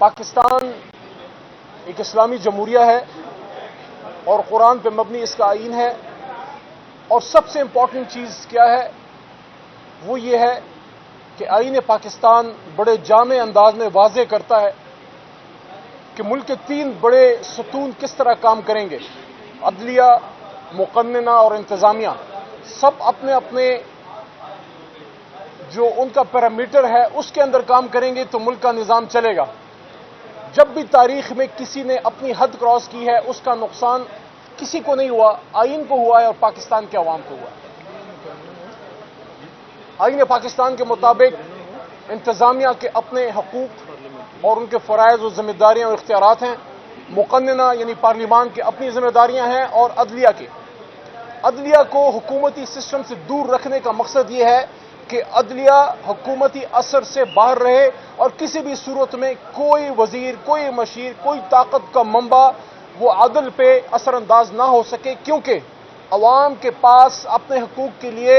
پاکستان ایک اسلامی جمہوریہ ہے اور قرآن پہ مبنی اس کا آئین ہے، اور سب سے امپورٹنٹ چیز کیا ہے وہ یہ ہے کہ آئین پاکستان بڑے جامع انداز میں واضح کرتا ہے کہ ملک کے 3 بڑے ستون کس طرح کام کریں گے۔ عدلیہ، مقننہ اور انتظامیہ سب اپنے اپنے جو ان کا پیرامیٹر ہے اس کے اندر کام کریں گے تو ملک کا نظام چلے گا۔ جب بھی تاریخ میں کسی نے اپنی حد کراس کی ہے اس کا نقصان کسی کو نہیں ہوا، آئین کو ہوا ہے اور پاکستان کے عوام کو ہوا ہے۔ آئین پاکستان کے مطابق انتظامیہ کے اپنے حقوق اور ان کے فرائض و ذمہ داریاں اور اختیارات ہیں، مقننہ یعنی پارلیمان کی اپنی ذمہ داریاں ہیں، اور عدلیہ کو حکومتی سسٹم سے دور رکھنے کا مقصد یہ ہے کہ عدلیہ حکومتی اثر سے باہر رہے اور کسی بھی صورت میں کوئی وزیر، کوئی مشیر، کوئی طاقت کا منبع وہ عدل پہ اثر انداز نہ ہو سکے، کیونکہ عوام کے پاس اپنے حقوق کے لیے،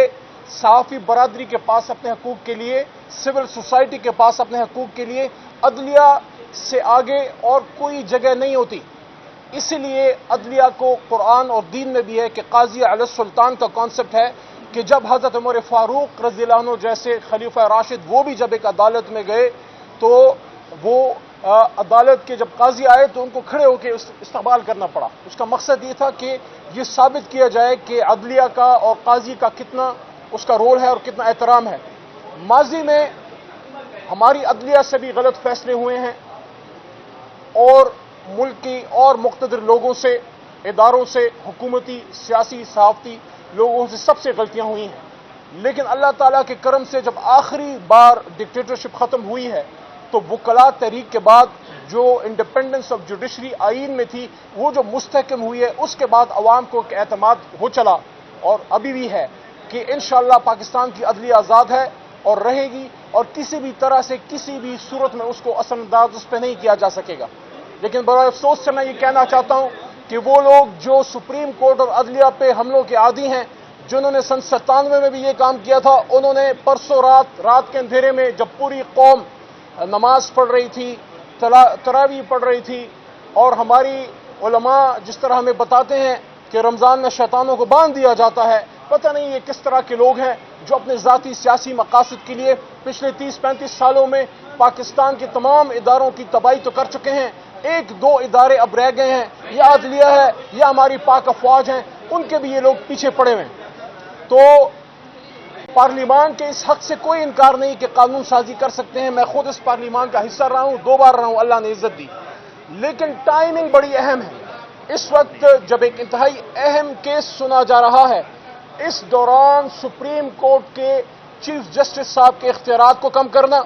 صحافی برادری کے پاس اپنے حقوق کے لیے، سول سوسائٹی کے پاس اپنے حقوق کے لیے عدلیہ سے آگے اور کوئی جگہ نہیں ہوتی۔ اسی لیے عدلیہ کو قرآن اور دین میں بھی ہے کہ قاضی علی السلطان کا کانسیپٹ ہے کہ جب حضرت عمر فاروق رضی اللہ عنہ جیسے خلیفہ راشد وہ بھی جب ایک عدالت میں گئے تو وہ عدالت کے جب قاضی آئے تو ان کو کھڑے ہو کے استقبال کرنا پڑا۔ اس کا مقصد یہ تھا کہ یہ ثابت کیا جائے کہ عدلیہ کا اور قاضی کا کتنا اس کا رول ہے اور کتنا احترام ہے۔ ماضی میں ہماری عدلیہ سے بھی غلط فیصلے ہوئے ہیں اور ملک کی اور مقتدر لوگوں سے، اداروں سے، حکومتی، سیاسی، صحافتی لوگوں سے سب سے غلطیاں ہوئی ہیں، لیکن اللہ تعالیٰ کے کرم سے جب آخری بار ڈکٹیٹرشپ ختم ہوئی ہے تو وکلاء تحریک کے بعد جو انڈیپینڈنس آف جوڈیشری آئین میں تھی وہ جو مستحکم ہوئی ہے، اس کے بعد عوام کو ایک اعتماد ہو چلا اور ابھی بھی ہے کہ انشاءاللہ پاکستان کی عدلیہ آزاد ہے اور رہے گی، اور کسی بھی طرح سے کسی بھی صورت میں اس کو اثر انداز اس پہ نہیں کیا جا سکے گا۔ لیکن بڑا افسوس سے میں یہ کہنا چاہتا ہوں کہ وہ لوگ جو سپریم کورٹ اور عدلیہ پہ حملوں کے عادی ہیں، جنہوں نے سن 97 میں بھی یہ کام کیا تھا، انہوں نے پرسوں رات کے اندھیرے میں جب پوری قوم نماز پڑھ رہی تھی، تراویح پڑھ رہی تھی، اور ہماری علماء جس طرح ہمیں بتاتے ہیں کہ رمضان میں شیطانوں کو باندھ دیا جاتا ہے، پتہ نہیں یہ کس طرح کے لوگ ہیں جو اپنے ذاتی سیاسی مقاصد کے لیے پچھلے 30-35 سالوں میں پاکستان کے تمام اداروں کی تباہی تو کر چکے ہیں۔ 1-2 ادارے اب رہ گئے ہیں، یا عدلیہ ہے یا ہماری پاک افواج ہیں، ان کے بھی یہ لوگ پیچھے پڑے ہوئے ہیں۔ تو پارلیمان کے اس حق سے کوئی انکار نہیں کہ قانون سازی کر سکتے ہیں، میں خود اس پارلیمان کا حصہ رہا ہوں، 2 بار رہا ہوں، اللہ نے عزت دی، لیکن ٹائمنگ بڑی اہم ہے۔ اس وقت جب ایک انتہائی اہم کیس سنا جا رہا ہے، اس دوران سپریم کورٹ کے چیف جسٹس صاحب کے اختیارات کو کم کرنا،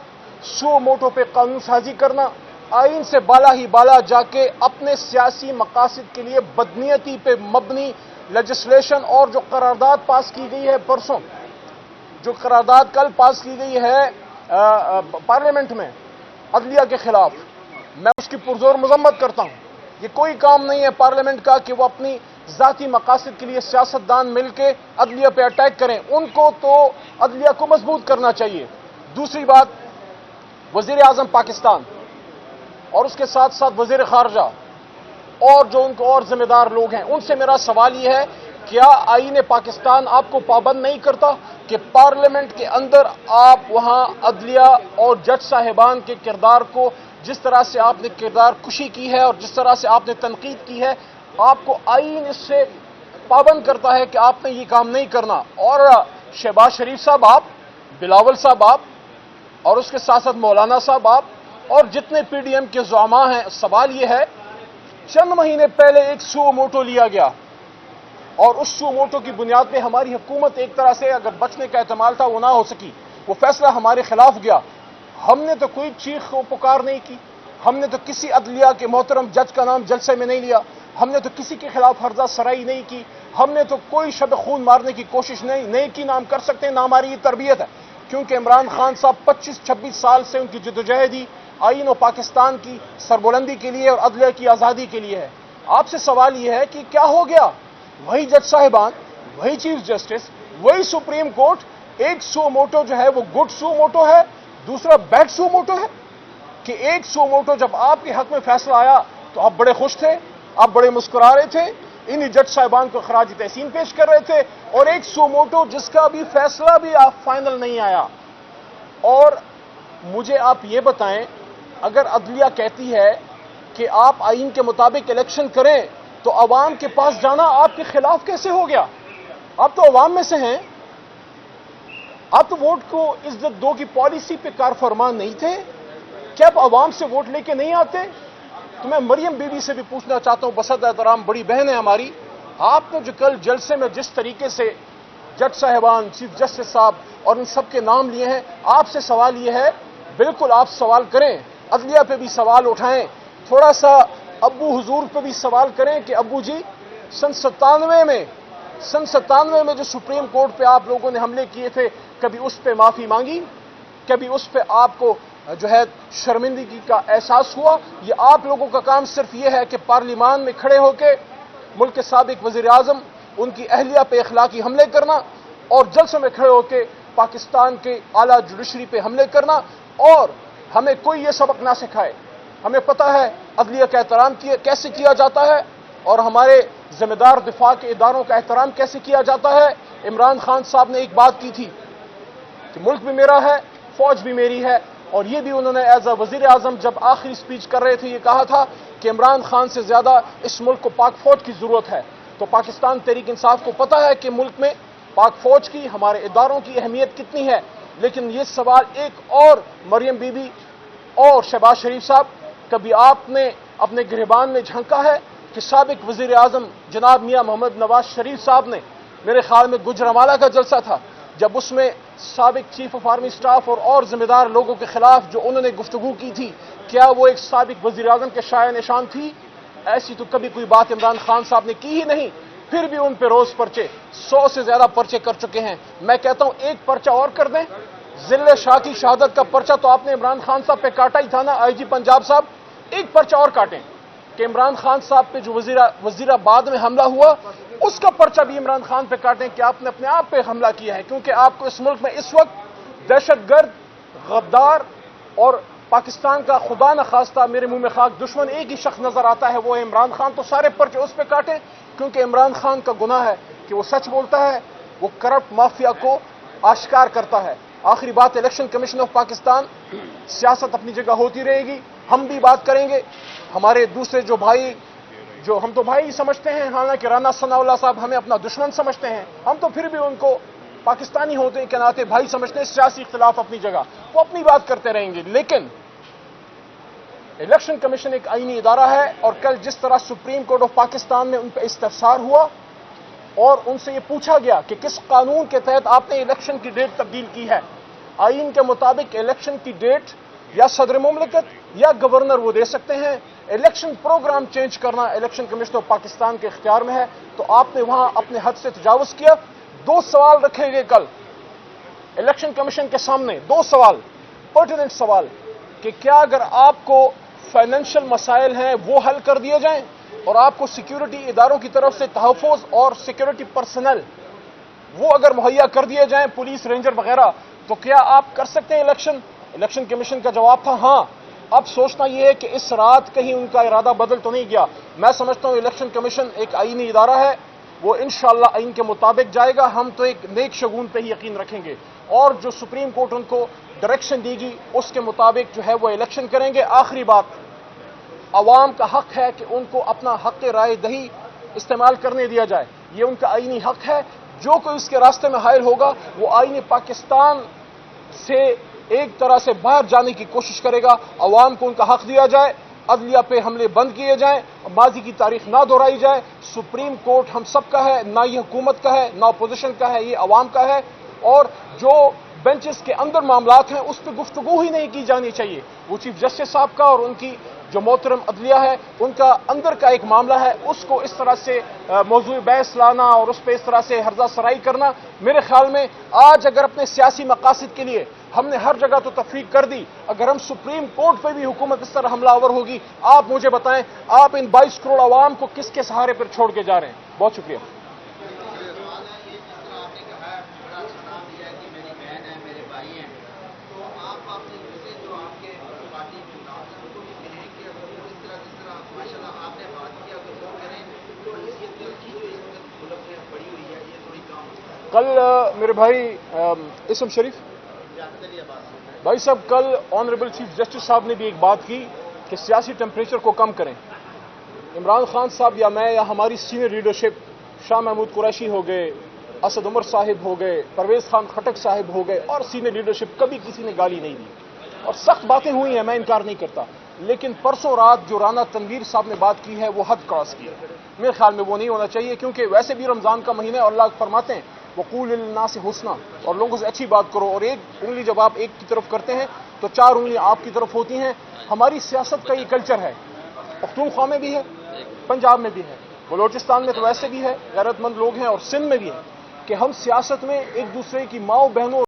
سو موٹو پہ قانون سازی کرنا، آئین سے بالا ہی بالا جا کے اپنے سیاسی مقاصد کے لیے بدنیتی پہ مبنی لیجسلیشن، اور جو قرارداد پاس کی گئی ہے پرسوں، جو قرارداد کل پاس کی گئی ہے پارلیمنٹ میں عدلیہ کے خلاف، میں اس کی پرزور مذمت کرتا ہوں۔ یہ کوئی کام نہیں ہے پارلیمنٹ کا کہ وہ اپنی ذاتی مقاصد کے لیے سیاستدان مل کے عدلیہ پہ اٹیک کریں، ان کو تو عدلیہ کو مضبوط کرنا چاہیے۔ دوسری بات، وزیر اعظم پاکستان اور اس کے ساتھ ساتھ وزیر خارجہ اور جو ان کو اور ذمہ دار لوگ ہیں، ان سے میرا سوال یہ ہے، کیا آئین پاکستان آپ کو پابند نہیں کرتا کہ پارلیمنٹ کے اندر آپ وہاں عدلیہ اور جج صاحبان کے کردار کو، جس طرح سے آپ نے کردار کشی کی ہے اور جس طرح سے آپ نے تنقید کی ہے، آپ کو آئین اس سے پابند کرتا ہے کہ آپ نے یہ کام نہیں کرنا؟ اور شہباز شریف صاحب آپ، بلاول صاحب آپ، اور اس کے ساتھ ساتھ مولانا صاحب آپ، اور جتنے پی ڈی ایم کے زعماء ہیں، سوال یہ ہے، چند مہینے پہلے ایک سو موٹو لیا گیا اور اس سو موٹو کی بنیاد پہ ہماری حکومت ایک طرح سے اگر بچنے کا احتمال تھا وہ نہ ہو سکی، وہ فیصلہ ہمارے خلاف گیا۔ ہم نے تو کوئی چیخ و پکار نہیں کی، ہم نے تو کسی عدلیہ کے محترم جج کا نام جلسے میں نہیں لیا، ہم نے تو کسی کے خلاف ہرزہ سرائی نہیں کی، ہم نے تو کوئی شب خون مارنے کی کوشش نہیں کی، نام کر سکتے ہیں، نہ ہماری یہ تربیت ہے، کیونکہ عمران خان صاحب 25-26 سال سے ان کی جدوجہدی آئین و پاکستان کی سربلندی کے لیے اور عدلیہ کی آزادی کے لیے ہے۔ آپ سے سوال یہ ہے کہ کیا ہو گیا؟ وہی جج صاحبان، وہی چیف جسٹس، وہی سپریم کورٹ، ایک سو موٹو جو ہے وہ گڈ سو موٹو ہے، دوسرا بیڈ سو موٹو ہے؟ کہ ایک سو موٹو جب آپ کے حق میں فیصلہ آیا تو آپ بڑے خوش تھے، آپ بڑے مسکرا رہے تھے، انہی جج صاحبان کو خراج تحسین پیش کر رہے تھے، اور ایک سو موٹو جس کا بھی فیصلہ بھی آپ فائنل نہیں آیا۔ اور مجھے آپ یہ بتائیں، اگر عدلیہ کہتی ہے کہ آپ آئین کے مطابق الیکشن کریں تو عوام کے پاس جانا آپ کے خلاف کیسے ہو گیا؟ آپ تو عوام میں سے ہیں، آپ تو ووٹ کو عزت دو کی پالیسی پہ کار فرمان نہیں تھے، کیا آپ عوام سے ووٹ لے کے نہیں آتے؟ تو میں مریم بی بی سے بھی پوچھنا چاہتا ہوں، بصد احترام بڑی بہن ہے ہماری، آپ نے جو کل جلسے میں جس طریقے سے جج صاحبان، چیف جسٹس صاحب اور ان سب کے نام لیے ہیں، آپ سے سوال یہ ہے، بالکل آپ سوال کریں، عدلیہ پہ بھی سوال اٹھائیں، تھوڑا سا ابو حضور پہ بھی سوال کریں کہ ابو جی سن 97 میں جو سپریم کورٹ پہ آپ لوگوں نے حملے کیے تھے، کبھی اس پہ معافی مانگی؟ کبھی اس پہ آپ کو جو ہے شرمندگی کا احساس ہوا؟ یہ آپ لوگوں کا کام صرف یہ ہے کہ پارلیمان میں کھڑے ہو کے ملک کے سابق وزیر اعظم، ان کی اہلیہ پہ اخلاقی حملے کرنا، اور جلسوں میں کھڑے ہو کے پاکستان کے اعلیٰ جوڈیشری پہ حملے کرنا، اور ہمیں کوئی یہ سبق نہ سکھائے۔ ہمیں پتہ ہے عدلیہ کا احترام کیسے کیا جاتا ہے، اور ہمارے ذمہ دار دفاع کے اداروں کا احترام کیسے کیا جاتا ہے۔ عمران خان صاحب نے ایک بات کی تھی کہ ملک بھی میرا ہے، فوج بھی میری ہے، اور یہ بھی انہوں نے ایز اے وزیر اعظم جب آخری سپیچ کر رہے تھے یہ کہا تھا کہ عمران خان سے زیادہ اس ملک کو پاک فوج کی ضرورت ہے۔ تو پاکستان تحریک انصاف کو پتہ ہے کہ ملک میں پاک فوج کی، ہمارے اداروں کی اہمیت کتنی ہے، لیکن یہ سوال ایک اور مریم بی بی اور شہباز شریف صاحب، کبھی آپ نے اپنے گریبان میں جھانکا ہے کہ سابق وزیر اعظم جناب میاں محمد نواز شریف صاحب نے، میرے خیال میں گجرانوالہ کا جلسہ تھا، جب اس میں سابق چیف آف آرمی سٹاف اور ذمہ دار لوگوں کے خلاف جو انہوں نے گفتگو کی تھی، کیا وہ ایک سابق وزیر اعظم کے شایع نشان تھی؟ ایسی تو کبھی کوئی بات عمران خان صاحب نے کی ہی نہیں، پھر بھی ان پہ روز پرچے، 100 سے زیادہ پرچے کر چکے ہیں۔ میں کہتا ہوں ایک پرچہ اور کر دیں، ذل شاہ کی شہادت کا پرچہ تو آپ نے عمران خان صاحب پہ کاٹا ہی تھا نا، آئی جی پنجاب صاحب، ایک پرچہ اور کاٹیں کہ عمران خان صاحب پہ جو وزیرآباد میں حملہ ہوا اس کا پرچہ بھی عمران خان پہ کاٹیں کہ آپ نے اپنے آپ پہ حملہ کیا ہے، کیونکہ آپ کو اس ملک میں اس وقت دہشت گرد، غدار اور پاکستان کا خدا نخواستہ میرے منہ میں خاک دشمن ایک ہی شخص نظر آتا ہے، وہ ہے عمران خان۔ تو سارے پرچے اس پہ کاٹیں، کیونکہ عمران خان کا گناہ ہے کہ وہ سچ بولتا ہے، وہ کرپٹ مافیا کو آشکار کرتا ہے۔ آخری بات، الیکشن کمیشن آف پاکستان، سیاست اپنی جگہ ہوتی رہے گی، ہم بھی بات کریں گے، ہمارے دوسرے جو بھائی، جو ہم تو بھائی سمجھتے ہیں، حالانکہ رانا ثناء اللہ صاحب ہمیں اپنا دشمن سمجھتے ہیں، ہم تو پھر بھی ان کو پاکستانی ہوتے کے ناطے بھائی سمجھتے ہیں، سیاسی اختلاف اپنی جگہ، وہ اپنی بات کرتے رہیں گے، لیکن الیکشن کمیشن ایک آئینی ادارہ ہے، اور کل جس طرح سپریم کورٹ آف پاکستان میں ان پہ استفسار ہوا اور ان سے یہ پوچھا گیا کہ کس قانون کے تحت آپ نے الیکشن کی ڈیٹ تبدیل کی ہے، آئین کے مطابق الیکشن کی ڈیٹ یا صدر مملکت یا گورنر وہ دے سکتے ہیں، الیکشن پروگرام چینج کرنا الیکشن کمیشن آف پاکستان کے اختیار میں ہے، تو آپ نے وہاں اپنے حد سے تجاوز کیا۔ 2 سوال رکھے گئے کل الیکشن کمیشن کے سامنے، 2 سوال، پرٹیننٹ سوال، کہ کیا اگر آپ کو فائنینشل مسائل ہیں وہ حل کر دیے جائیں، اور آپ کو سیکیورٹی اداروں کی طرف سے تحفظ اور سیکیورٹی پرسنل وہ اگر مہیا کر دیے جائیں، پولیس رینجر وغیرہ، تو کیا آپ کر سکتے ہیں الیکشن؟ الیکشن کمیشن کا جواب تھا ہاں۔ اب سوچنا یہ ہے کہ اس رات کہیں ان کا ارادہ بدل تو نہیں گیا۔ میں سمجھتا ہوں الیکشن کمیشن ایک آئینی ادارہ ہے، وہ انشاءاللہ آئین کے مطابق جائے گا، ہم تو ایک نیک شگون پہ ہی یقین رکھیں گے، اور جو سپریم کورٹ ان کو ڈائریکشن دے گی اس کے مطابق جو ہے وہ الیکشن کریں گے۔ آخری بات، عوام کا حق ہے کہ ان کو اپنا حق رائے دہی استعمال کرنے دیا جائے، یہ ان کا آئینی حق ہے، جو کوئی اس کے راستے میں حائل ہوگا وہ آئین پاکستان سے ایک طرح سے باہر جانے کی کوشش کرے گا، عوام کو ان کا حق دیا جائے، عدلیہ پہ حملے بند کیے جائیں، ماضی کی تاریخ نہ دہرائی جائے، سپریم کورٹ ہم سب کا ہے، نہ یہ حکومت کا ہے، نہ اپوزیشن کا ہے، یہ عوام کا ہے، اور جو بینچز کے اندر معاملات ہیں اس پہ گفتگو ہی نہیں کی جانی چاہیے، وہ چیف جسٹس صاحب کا اور ان کی جو محترم عدلیہ ہے ان کا اندر کا ایک معاملہ ہے، اس کو اس طرح سے موضوع بحث لانا اور اس پہ اس طرح سے ہرزہ سرائی کرنا، میرے خیال میں آج اگر اپنے سیاسی مقاصد کے لیے ہم نے ہر جگہ تو تفریق کر دی، اگر ہم سپریم کورٹ پہ بھی حکومت اس طرح حملہ آور ہوگی، آپ مجھے بتائیں آپ ان 22 کروڑ عوام کو کس کے سہارے پر چھوڑ کے جا رہے ہیں؟ بہت شکریہ۔ کل میرے بھائی اسم شریف بھائی صاحب کل آنریبل چیف جسٹس صاحب نے بھی ایک بات کی کہ سیاسی ٹیمپریچر کو کم کریں. عمران خان صاحب یا میں یا ہماری سینئر لیڈرشپ شاہ محمود قریشی ہو گئے, اسد عمر صاحب ہو گئے, پرویز خان خٹک صاحب ہو گئے, اور سینئر لیڈرشپ کبھی کسی نے گالی نہیں دی, اور سخت باتیں ہوئی ہیں, میں انکار نہیں کرتا. لیکن پرسوں رات جو رانا تنویر صاحب نے بات کی ہے وہ حد کراس کی ہے. میرے خیال میں وہ نہیں ہونا چاہیے, کیونکہ ویسے بھی رمضان کا مہینہ ہے اور اللہ فرماتے ہیں وقول للناس حسنا, اور لوگوں سے اچھی بات کرو, اور ایک انگلی جب آپ ایک کی طرف کرتے ہیں تو 4 انگلیاں آپ کی طرف ہوتی ہیں. ہماری سیاست کا یہ کلچر ہے, پختونخوا میں بھی ہے, پنجاب میں بھی ہے, بلوچستان میں تو ویسے بھی ہے, غیرت مند لوگ ہیں, اور سندھ میں بھی ہے, کہ ہم سیاست میں ایک دوسرے کی ماؤں بہنوں